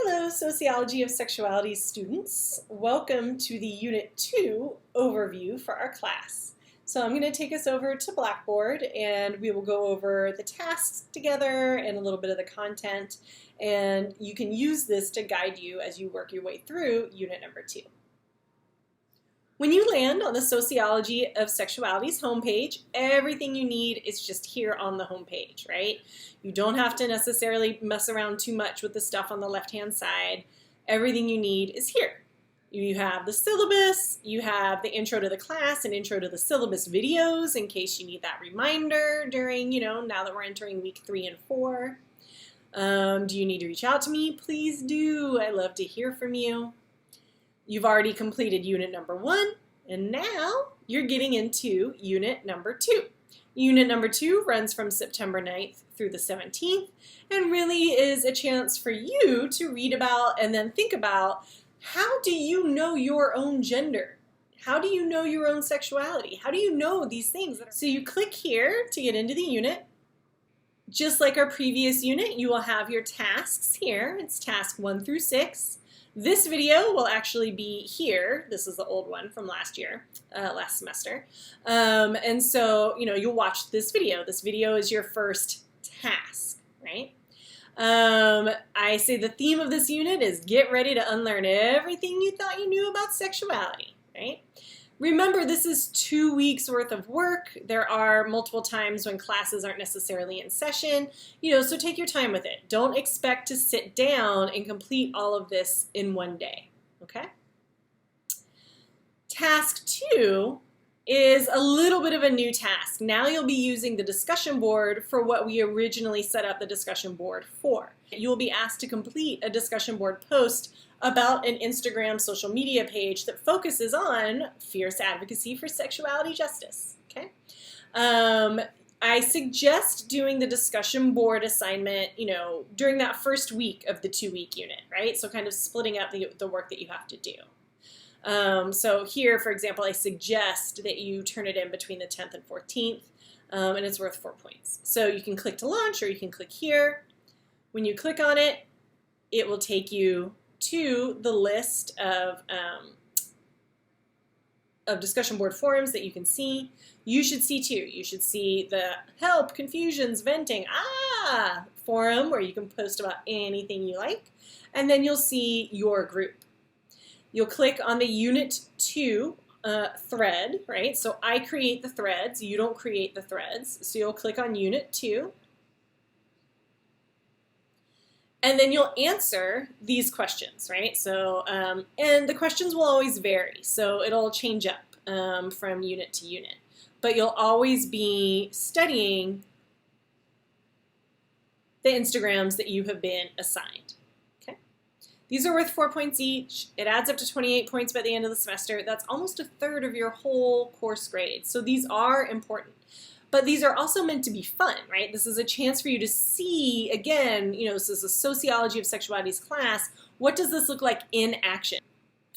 Hello, Sociology of Sexuality students. Welcome to the Unit 2 overview for our class. So I'm going to take us over to Blackboard and we will go over the tasks together and a little bit of the content, and you can use this to guide you as you work your way through Unit number 2. When you land on the Sociology of Sexuality's homepage, everything you need is just here on the homepage, right? You don't have to necessarily mess around too much with the stuff on the left-hand side. Everything you need is here. You have the syllabus, you have the intro to the class and intro to the syllabus videos in case you need that reminder during, now that we're entering week 3 and 4. Do you need to reach out to me? Please do. I love to hear from you. You've already completed unit number 1, and now you're getting into unit number 2. Unit number 2 runs from September 9th through the 17th, and really is a chance for you to read about and then think about, how do you know your own gender? How do you know your own sexuality? How do you know these things? So you click here to get into the unit. Just like our previous unit, you will have your tasks here. It's task 1 through 6. This video will actually be here. This is the old one from last year, last semester. And so, you'll watch this video. This video is your first task, right? I say the theme of this unit is get ready to unlearn everything you thought you knew about sexuality, right? Remember, this is 2 weeks worth of work. There are multiple times when classes aren't necessarily in session, so take your time with it. Don't expect to sit down and complete all of this in one day, okay? Task 2 is a little bit of a new task. Now you'll be using the discussion board for what we originally set up the discussion board for. You will be asked to complete a discussion board post about an Instagram social media page that focuses on fierce advocacy for sexuality justice, okay? I suggest doing the discussion board assignment, during that first week of the 2-week unit, right? So kind of splitting up the work that you have to do. So here, for example, I suggest that you turn it in between the 10th and 14th, and it's worth 4 points. So you can click to launch, or you can click here. When you click on it, it will take you to the list of discussion board forums that you can see. You should see two. You should see the help, confusions, venting, forum where you can post about anything you like. And then you'll see your group. You'll click on the Unit 2 thread, right? So I create the threads. You don't create the threads. So you'll click on Unit 2. And then you'll answer these questions, right? So, and the questions will always vary. So it'll change up from unit to unit. But you'll always be studying the Instagrams that you have been assigned. These are worth 4 points each. It adds up to 28 points by the end of the semester. That's almost a third of your whole course grade. So these are important. But these are also meant to be fun, right? This is a chance for you to see, again, this is a Sociology of Sexuality's class. What does this look like in action?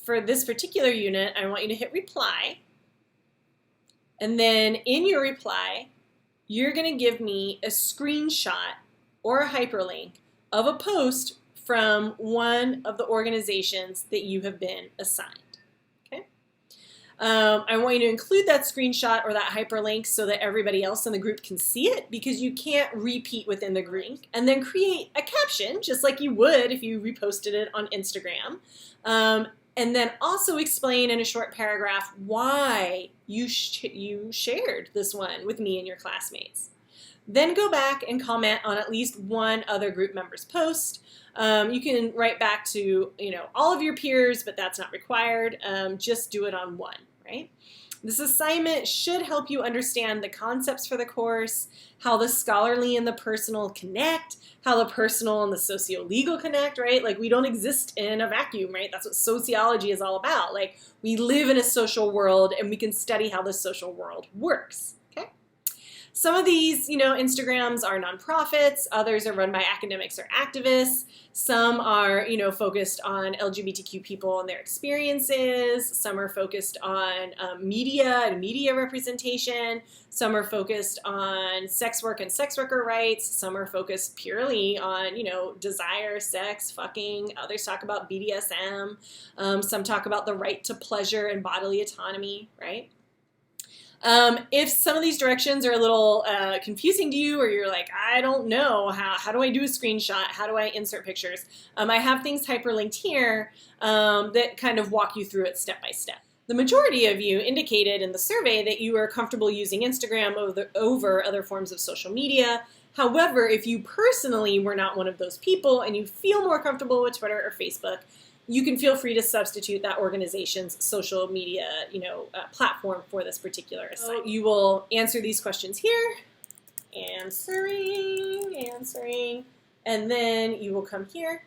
For this particular unit, I want you to hit reply. And then in your reply, you're going to give me a screenshot or a hyperlink of a post from one of the organizations that you have been assigned. Okay? I want you to include that screenshot or that hyperlink so that everybody else in the group can see it, because you can't repeat within the group. And then create a caption, just like you would if you reposted it on Instagram. And then also explain in a short paragraph why you shared this one with me and your classmates. Then go back and comment on at least one other group member's post. You can write back to, all of your peers, but that's not required. Just do it on one, right? This assignment should help you understand the concepts for the course, how the scholarly and the personal connect, how the personal and the socio-legal connect, right? Like, we don't exist in a vacuum, right? That's what sociology is all about. Like, we live in a social world and we can study how the social world works. Some of these, Instagrams are nonprofits, others are run by academics or activists. Some are, focused on LGBTQ people and their experiences. Some are focused on media and media representation. Some are focused on sex work and sex worker rights. Some are focused purely on, desire, sex, fucking. Others talk about BDSM. Some talk about the right to pleasure and bodily autonomy, right? If some of these directions are a little confusing to you, or you're like, I don't know, how do I do a screenshot? How do I insert pictures? I have things hyperlinked here that kind of walk you through it step by step. The majority of you indicated in the survey that you are comfortable using Instagram over other forms of social media. However, if you personally were not one of those people and you feel more comfortable with Twitter or Facebook, you can feel free to substitute that organization's social media, platform for this particular assignment. You will answer these questions here, answering, and then you will come here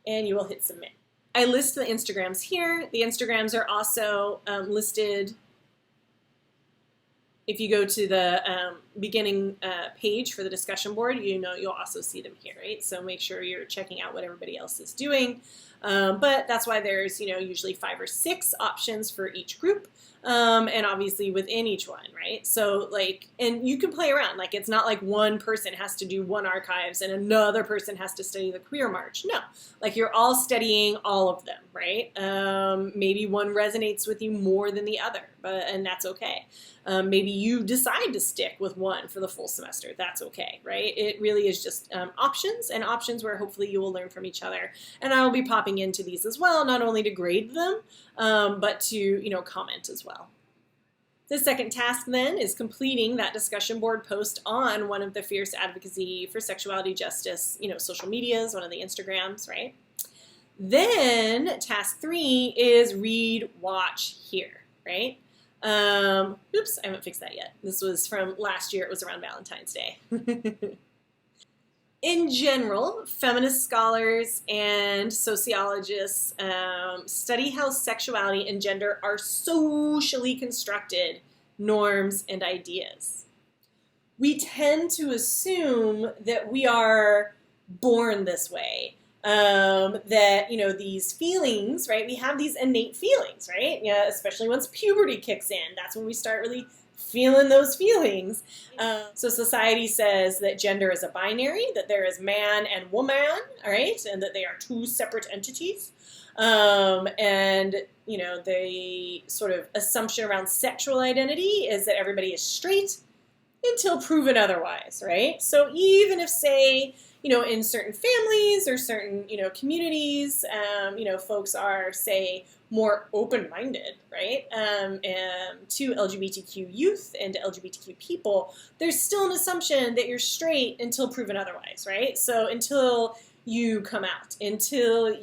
and you will hit submit. I list the Instagrams here. The Instagrams are also listed. If you go to the beginning page for the discussion board, you'll also see them here, right? So make sure you're checking out what everybody else is doing. But that's why there's, usually 5 or 6 options for each group, and obviously within each one, right? So and you can play around. It's not like one person has to do one archives and another person has to study the queer march. No, you're all studying all of them, right? Maybe one resonates with you more than the other, and that's okay. Maybe you decide to stick with one for the full semester. That's okay, right? It really is just options where hopefully you will learn from each other. And I will be popping into these as well, not only to grade them, but to, comment as well. The second task then is completing that discussion board post on one of the Fierce Advocacy for Sexuality Justice, social medias, one of the Instagrams, right? Then task 3 is read, watch, hear, right? Oops, I haven't fixed that yet. This was from last year. It was around Valentine's Day. In general, feminist scholars and sociologists study how sexuality and gender are socially constructed norms and ideas. We tend to assume that we are born this way. That, these feelings, right? We have these innate feelings, right? Yeah, especially once puberty kicks in. That's when we start really feeling those feelings. So society says that gender is a binary, that there is man and woman, all right? And that they are 2 separate entities. And, the sort of assumption around sexual identity is that everybody is straight until proven otherwise, right? So even if, say, in certain families or certain, communities, folks are, say, more open-minded, right, to LGBTQ youth and to LGBTQ people, there's still an assumption that you're straight until proven otherwise, right? So until you come out, until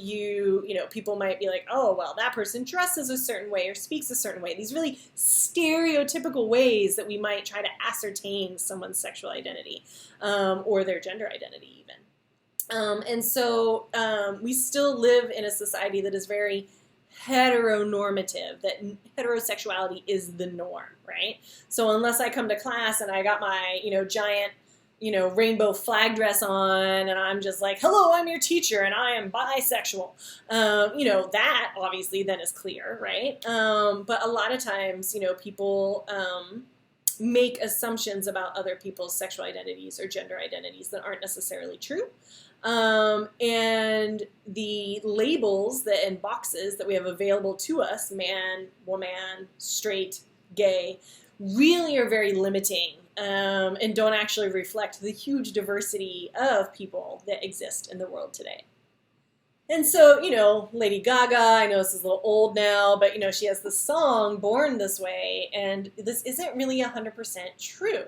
people might be like, oh, well, that person dresses a certain way or speaks a certain way. These really stereotypical ways that we might try to ascertain someone's sexual identity or their gender identity even. And so we still live in a society that is very heteronormative, that heterosexuality is the norm, right? So unless I come to class and I got my, giant, rainbow flag dress on and I'm just like, hello, I'm your teacher and I am bisexual, that obviously then is clear, right? But a lot of times, people make assumptions about other people's sexual identities or gender identities that aren't necessarily true. And the labels and boxes that we have available to us, man, woman, straight, gay, really are very limiting and don't actually reflect the huge diversity of people that exist in the world today. And so, Lady Gaga, I know this is a little old now, but, she has this song, Born This Way, and this isn't really 100% true.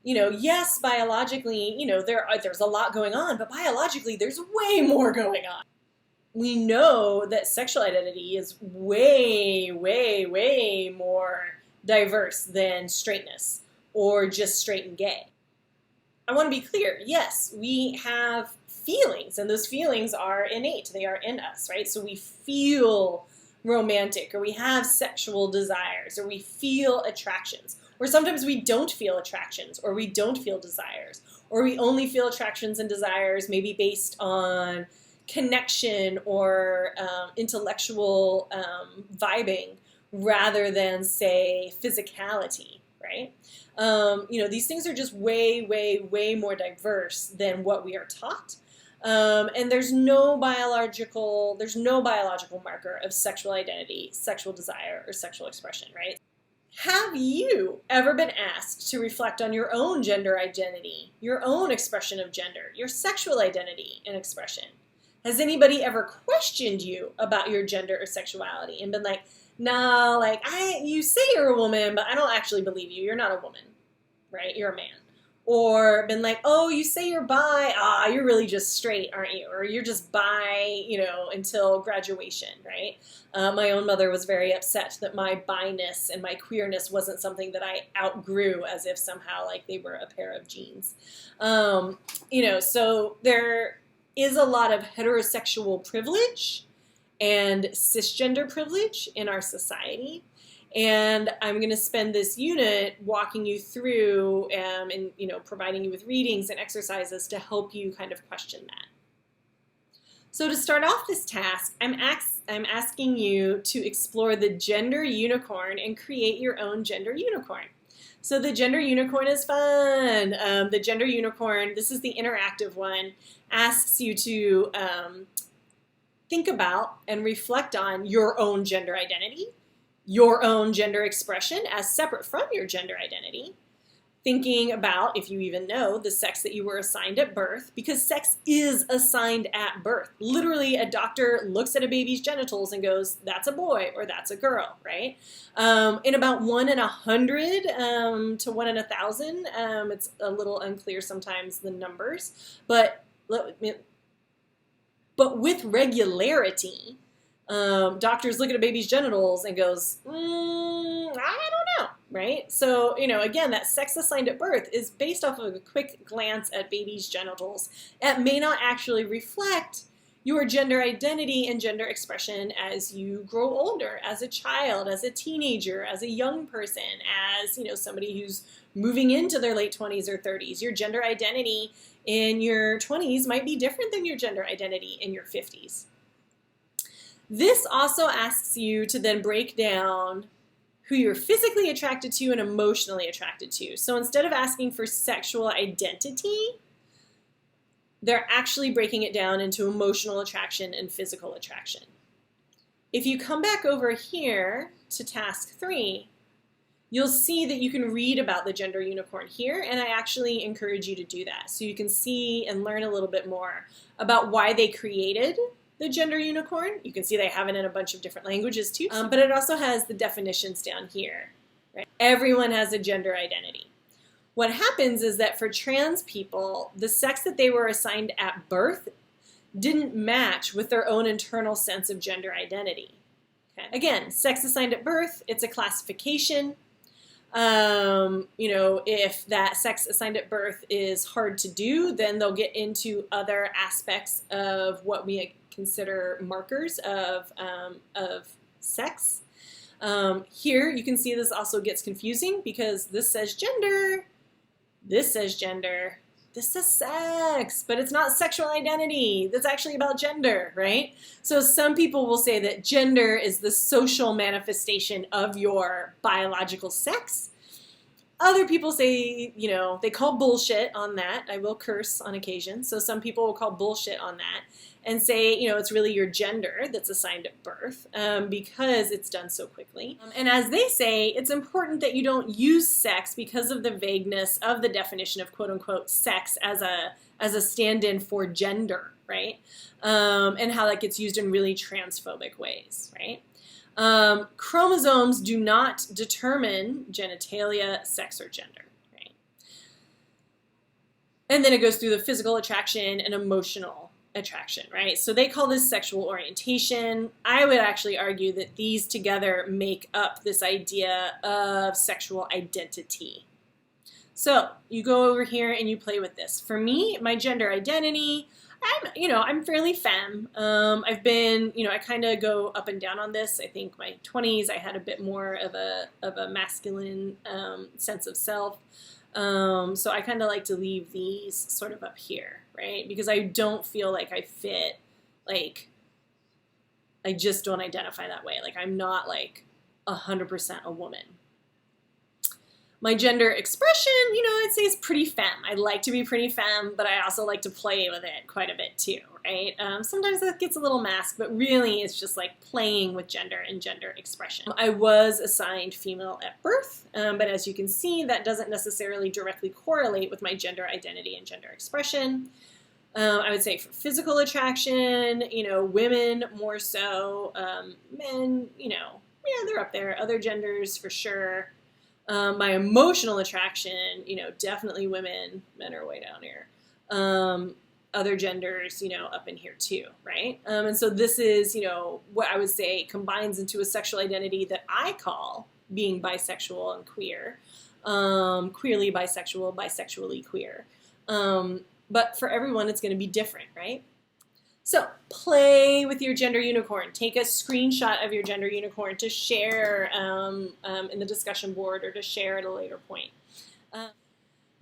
Yes, biologically, there's a lot going on, but biologically there's way more going on. We know that sexual identity is way, way, way more diverse than straightness or just straight and gay. I want to be clear, yes, we have feelings, and those feelings are innate. They are in us, right? So we feel romantic, or we have sexual desires, or we feel attractions. Or sometimes we don't feel attractions, or we don't feel desires, or we only feel attractions and desires maybe based on connection or intellectual vibing rather than, say, physicality, right? These things are just way, way, way more diverse than what we are taught. And there's no biological marker of sexual identity, sexual desire, or sexual expression, right? Have you ever been asked to reflect on your own gender identity, your own expression of gender, your sexual identity and expression? Has anybody ever questioned you about your gender or sexuality and been like, nah, you say you're a woman, but I don't actually believe you. You're not a woman, right? You're a man. Or been like, oh, you say you're bi, you're really just straight, aren't you? Or you're just bi, until graduation, right? My own mother was very upset that my bi-ness and my queerness wasn't something that I outgrew as if somehow like they were a pair of jeans. So there is a lot of heterosexual privilege and cisgender privilege in our society. And I'm going to spend this unit walking you through and providing you with readings and exercises to help you kind of question that. So to start off this task, I'm asking you to explore the gender unicorn and create your own gender unicorn. So the gender unicorn is fun. The gender unicorn, this is the interactive one, asks you to think about and reflect on your own gender identity, your own gender expression as separate from your gender identity, thinking about, if you even know, the sex that you were assigned at birth, because sex is assigned at birth. Literally, a doctor looks at a baby's genitals and goes, that's a boy or that's a girl, right? In about 1 in 100 to 1 in 1,000, it's a little unclear sometimes, the numbers, but with regularity, doctors look at a baby's genitals and goes, I don't know, right? So, again, that sex assigned at birth is based off of a quick glance at baby's genitals. It may not actually reflect your gender identity and gender expression as you grow older, as a child, as a teenager, as a young person, as, somebody who's moving into their late 20s or 30s. Your gender identity in your 20s might be different than your gender identity in your 50s. This also asks you to then break down who you're physically attracted to and emotionally attracted to. So instead of asking for sexual identity, they're actually breaking it down into emotional attraction and physical attraction. If you come back over here to task 3, you'll see that you can read about the gender unicorn here, and I actually encourage you to do that so you can see and learn a little bit more about why they created the gender unicorn. You can see they have it in a bunch of different languages too, but it also has the definitions down here, right? Everyone has a gender identity. What happens is that for trans people, the sex that they were assigned at birth didn't match with their own internal sense of gender identity. Okay. Again, sex assigned at birth, it's a classification. If that sex assigned at birth is hard to do, then they'll get into other aspects of what we consider markers of sex. Here you can see this also gets confusing because this says gender, this says gender, this says sex, but it's not sexual identity. That's actually about gender, right? So some people will say that gender is the social manifestation of your biological sex. Other people say, they call bullshit on that. I will curse on occasion. So some people will call bullshit on that and say, it's really your gender that's assigned at birth because it's done so quickly. And as they say, it's important that you don't use sex because of the vagueness of the definition of quote unquote sex as a stand-in for gender, right? And how that gets used in really transphobic ways, right? Chromosomes do not determine genitalia, sex, or gender, right? And then it goes through the physical attraction and emotional attraction, right? So they call this sexual orientation. I would actually argue that these together make up this idea of sexual identity. So you go over here and you play with this. For me, my gender identity, I'm fairly femme. I've been, I kind of go up and down on this. I think my 20s, I had a bit more of a masculine sense of self. So I kind of like to leave these sort of up here, right? Because I don't feel like I fit, like, I just don't identify that way. Like, I'm not like 100% a woman. My gender expression, I'd say is pretty femme. I like to be pretty femme, but I also like to play with it quite a bit too, right? Sometimes that gets a little masked, but really it's just like playing with gender and gender expression. I was assigned female at birth, but as you can see, that doesn't necessarily directly correlate with my gender identity and gender expression. I would say for physical attraction, women more so, men, they're up there. Other genders for sure. My emotional attraction, definitely women. Men are way down here. Other genders, up in here too, right? And so this is, what I would say combines into a sexual identity that I call being bisexual and queer. Queerly bisexual, bisexually queer. But for everyone, it's going to be different, right? So play with your gender unicorn. Take a screenshot of your gender unicorn to share in the discussion board or to share at a later point.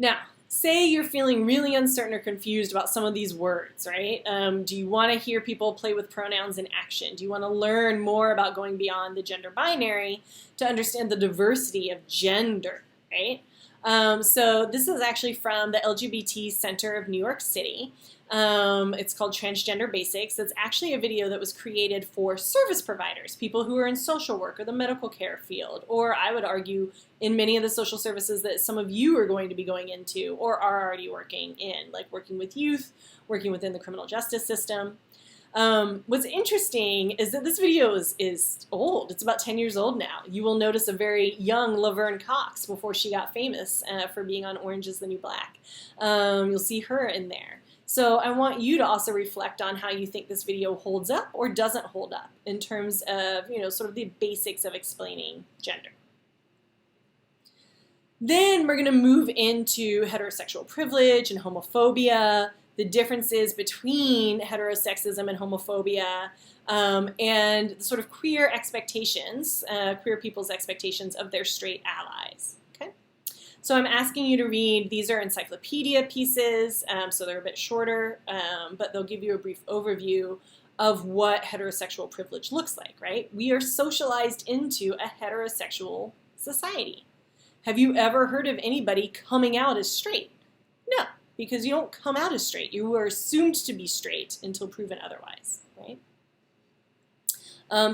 Now, say you're feeling really uncertain or confused about some of these words, right? Do you want to hear people play with pronouns in action? Do you want to learn more about going beyond the gender binary to understand the diversity of gender, right? So this is actually from the LGBT Center of New York City. It's called Transgender Basics. It's actually a video that was created for service providers, people who are in social work or the medical care field, or I would argue in many of the social services that some of you are going to be going into or are already working in, like working with youth, working within the criminal justice system. What's interesting is that this video is old. It's about 10 years old now. You will notice a very young Laverne Cox before she got famous for being on Orange is the New Black. You'll see her in there. So I want you to also reflect on how you think this video holds up or doesn't hold up in terms of, sort of the basics of explaining gender. Then we're going to move into heterosexual privilege and homophobia, the differences between heterosexism and homophobia, and the sort of queer expectations, queer people's expectations of their straight allies. Okay? So I'm asking you to read, these are encyclopedia pieces, so they're a bit shorter, but they'll give you a brief overview of what heterosexual privilege looks like, right? We are socialized into a heterosexual society. Have you ever heard of anybody coming out as straight? No, because you don't come out as straight. You are assumed to be straight until proven otherwise, right?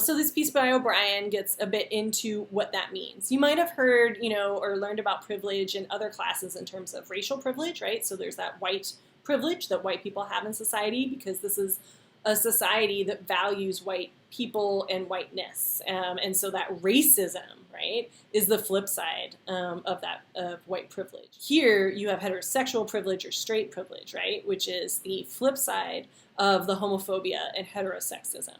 So this piece by O'Brien gets a bit into what that means. You might have heard, or learned about privilege in other classes in terms of racial privilege, right? So there's that white privilege that white people have in society because this is a society that values white people and whiteness. And so that racism, right, is the flip side of white privilege. Here you have heterosexual privilege or straight privilege, right, which is the flip side of the homophobia and heterosexism.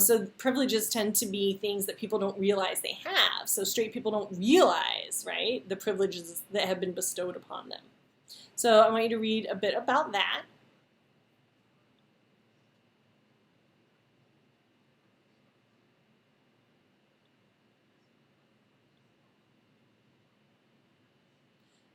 So privileges tend to be things that people don't realize they have. So straight people don't realize, right, the privileges that have been bestowed upon them. So I want you to read a bit about that.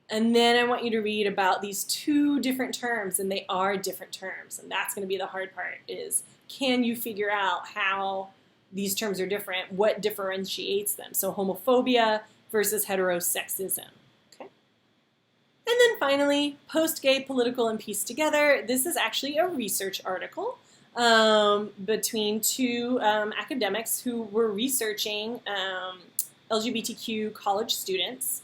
And then I want you to read about these two different terms, and they are different terms. And that's going to be the hard part, is can you figure out how these terms are different, what differentiates them? So homophobia versus heterosexism. Okay. And then finally, post-gay, political, and peace together. This is actually a research article between two academics who were researching LGBTQ college students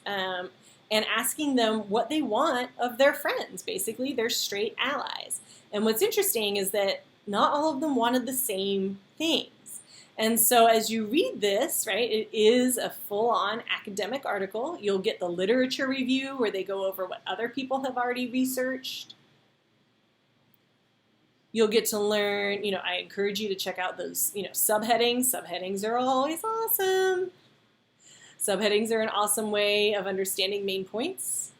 and asking them what they want of their friends, basically their straight allies. And what's interesting is that not all of them wanted the same things. And so as you read this, right, it is a full-on academic article. You'll get the literature review where they go over what other people have already researched. You'll get to learn, I encourage you to check out those, subheadings. Subheadings are always awesome. Subheadings are an awesome way of understanding main points.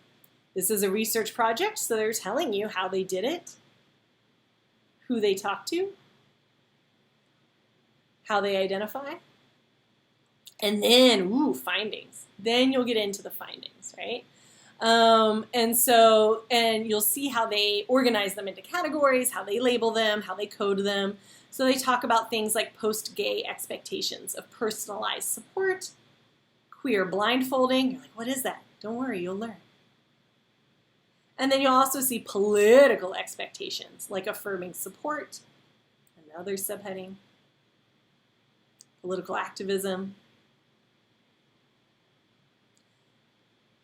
This is a research project, so they're telling you how they did it, who they talked to, how they identify, and then, findings. Then you'll get into the findings, right? And you'll see how they organize them into categories, how they label them, how they code them. So they talk about things like post-gay expectations of personalized support, queer blindfolding. You're like, what is that? Don't worry, you'll learn. And then you'll also see political expectations, like affirming support, another subheading, political activism.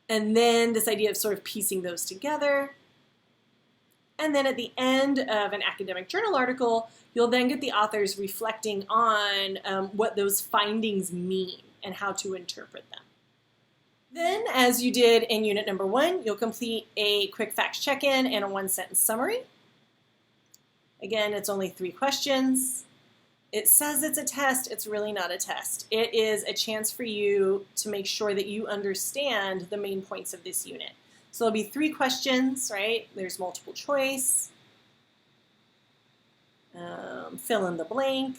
And then this idea of sort of piecing those together. And then at the end of an academic journal article, you'll then get the authors reflecting on what those findings mean and how to interpret them. Then, as you did in unit number 1, you'll complete a quick facts check-in and a 1-sentence summary. Again, it's only 3 questions. It says it's a test. It's really not a test. It is a chance for you to make sure that you understand the main points of this unit. So there'll be 3 questions, right? There's multiple choice, fill in the blank,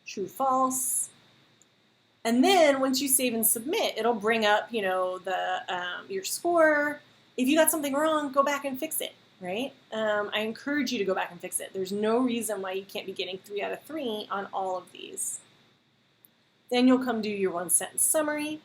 true, false. And then once you save and submit, it'll bring up, your score. If you got something wrong, go back and fix it, right? I encourage you to go back and fix it. There's no reason why you can't be getting 3 out of 3 on all of these. Then you'll come do your 1-sentence summary.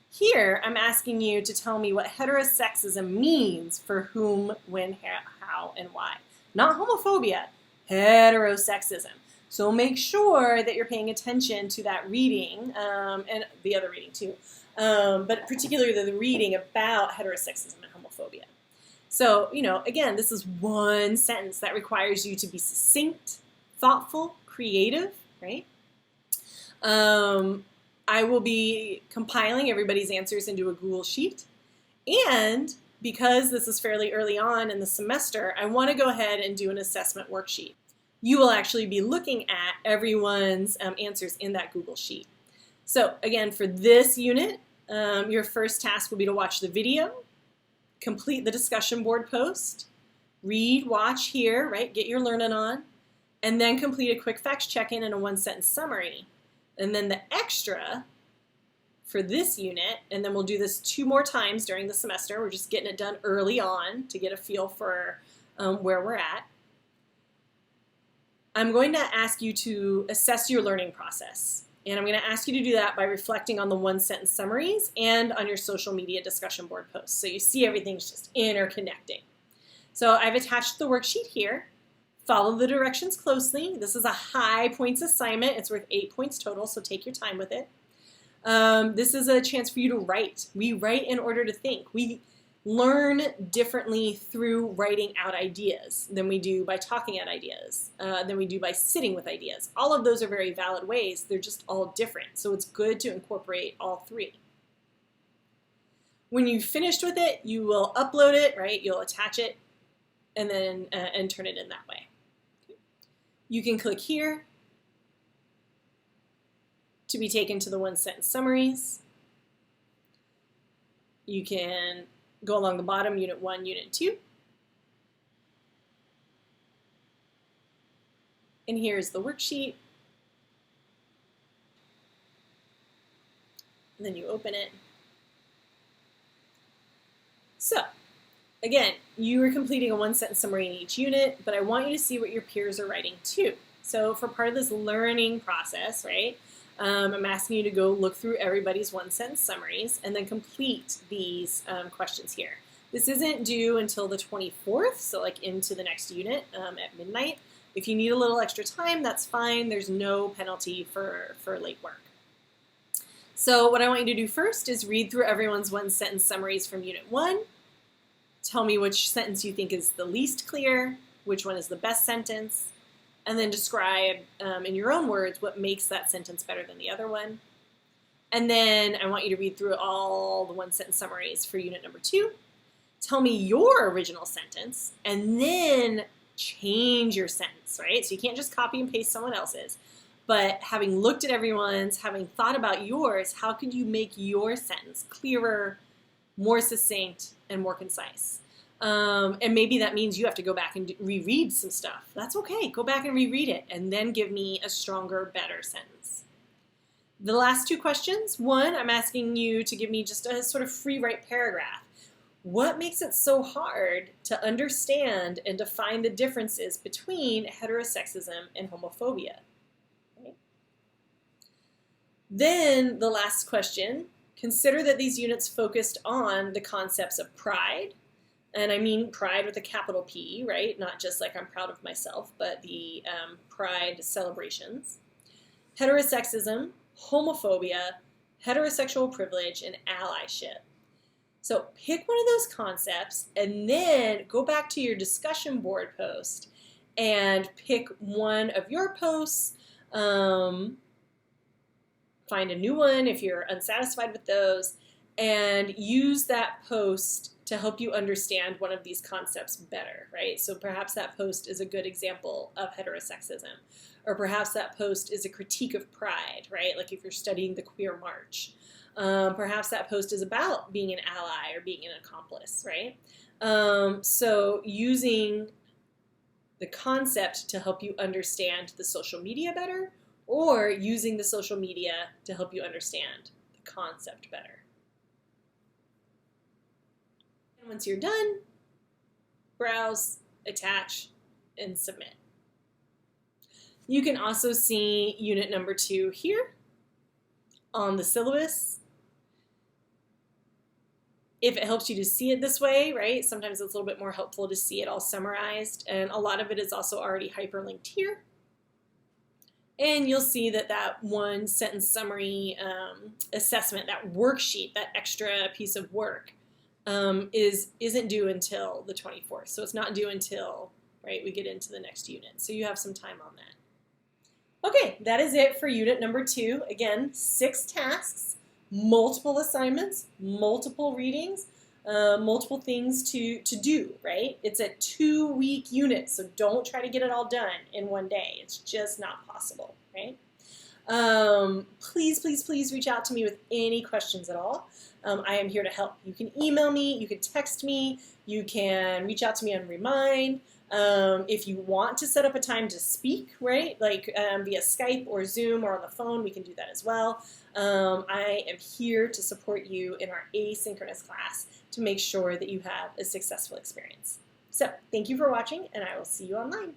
Here, I'm asking you to tell me what heterosexism means for whom, when, how, and why. Not homophobia, heterosexism. So make sure that you're paying attention to that reading, and the other reading too, but particularly the reading about heterosexism and homophobia. So, again, this is 1 sentence that requires you to be succinct, thoughtful, creative, right? I will be compiling everybody's answers into a Google Sheet, and because this is fairly early on in the semester, I want to go ahead and do an assessment worksheet. You will actually be looking at everyone's answers in that Google Sheet. So again, for this unit, your first task will be to watch the video, complete the discussion board post, read, watch, hear, right? Get your learning on, and then complete a quick facts check-in and a 1-sentence summary. And then the extra for this unit, and then we'll do this 2 more times during the semester. We're just getting it done early on to get a feel for where we're at. I'm going to ask you to assess your learning process. And I'm going to ask you to do that by reflecting on the 1-sentence summaries and on your social media discussion board posts. So you see everything's just interconnecting. So I've attached the worksheet here. Follow the directions closely. This is a high points assignment. It's worth 8 points total, so take your time with it. This is a chance for you to write. We write in order to think. We learn differently through writing out ideas than we do by talking out ideas, than we do by sitting with ideas. All of those are very valid ways. They're just all different. So it's good to incorporate all 3. When you've finished with it, you will upload it, right? You'll attach it and then and turn it in that way. Okay. You can click here to be taken to the 1-sentence summaries. You can go along the bottom, Unit 1, Unit 2. And here's the worksheet. And then you open it. So, again, you are completing a 1-sentence summary in each unit, but I want you to see what your peers are writing too. So for part of this learning process, right, I'm asking you to go look through everybody's 1-sentence summaries and then complete these questions here. This isn't due until the 24th, so like into the next unit at midnight. If you need a little extra time, that's fine. There's no penalty for late work. So what I want you to do first is read through everyone's 1-sentence summaries from Unit 1. Tell me which sentence you think is the least clear, which one is the best sentence, and then describe in your own words what makes that sentence better than the other one. And then I want you to read through all the 1-sentence summaries for unit number 2. Tell me your original sentence, and then change your sentence, right? So you can't just copy and paste someone else's. But having looked at everyone's, having thought about yours, how could you make your sentence clearer, more succinct, and more concise. And maybe that means you have to go back and reread some stuff. That's okay. Go back and reread it and then give me a stronger, better sentence. The last two questions. One, I'm asking you to give me just a sort of free write paragraph. What makes it so hard to understand and define the differences between heterosexism and homophobia? Okay. Then the last question, consider that these units focused on the concepts of pride, and I mean pride with a capital P, right? Not just like I'm proud of myself, but the pride celebrations. Heterosexism, homophobia, heterosexual privilege, and allyship. So pick one of those concepts and then go back to your discussion board post and pick one of your posts, find a new one if you're unsatisfied with those, and use that post to help you understand one of these concepts better, right? So perhaps that post is a good example of heterosexism, or perhaps that post is a critique of pride, right? Like if you're studying the Queer March. Perhaps that post is about being an ally or being an accomplice, right? So using the concept to help you understand the social media better, or using the social media to help you understand the concept better. And once you're done, browse, attach, and submit. You can also see unit number 2 here on the syllabus. If it helps you to see it this way, right? Sometimes it's a little bit more helpful to see it all summarized, and a lot of it is also already hyperlinked here. And you'll see that that one sentence summary assessment, that worksheet, that extra piece of work, isn't due until the 24th. So it's not due until, right, we get into the next unit. So you have some time on that. Okay, that is it for unit number 2. Again, 6 tasks, multiple assignments, multiple readings, multiple things to do, right? It's a 2-week unit, so don't try to get it all done in one day. It's just not possible, right? Please, please, please reach out to me with any questions at all. I am here to help. You can email me, you can text me, you can reach out to me on Remind. If you want to set up a time to speak, right, like via Skype or Zoom or on the phone, we can do that as well. I am here to support you in our asynchronous class to make sure that you have a successful experience. So thank you for watching, and I will see you online.